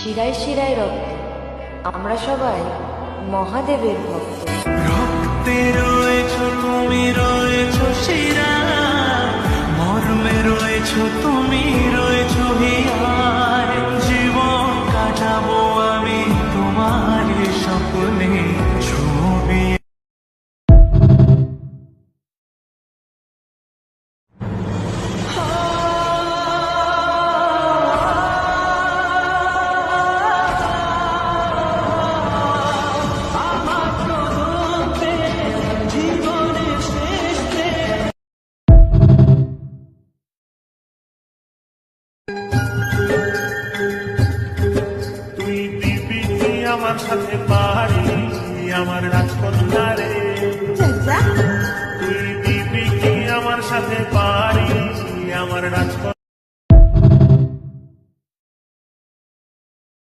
শিরায় শিরায় রক্ত, আমরা সবাই মহাদেবের ভক্ত। রক্তে রয়েছ তুমি, রয়েছ শিরায়, মর্মে রয়েছ তুমি, রয়েছ হিয়ায়। জীবন কাটাবো আমি তোমার স্বপ্নে ছবি। তুই দিবি কি আমার সাথে পারি, আমার রাজকন্যা রে। তুই দিবি কি আমার সাথে পারি, আমার রাজকন্যা।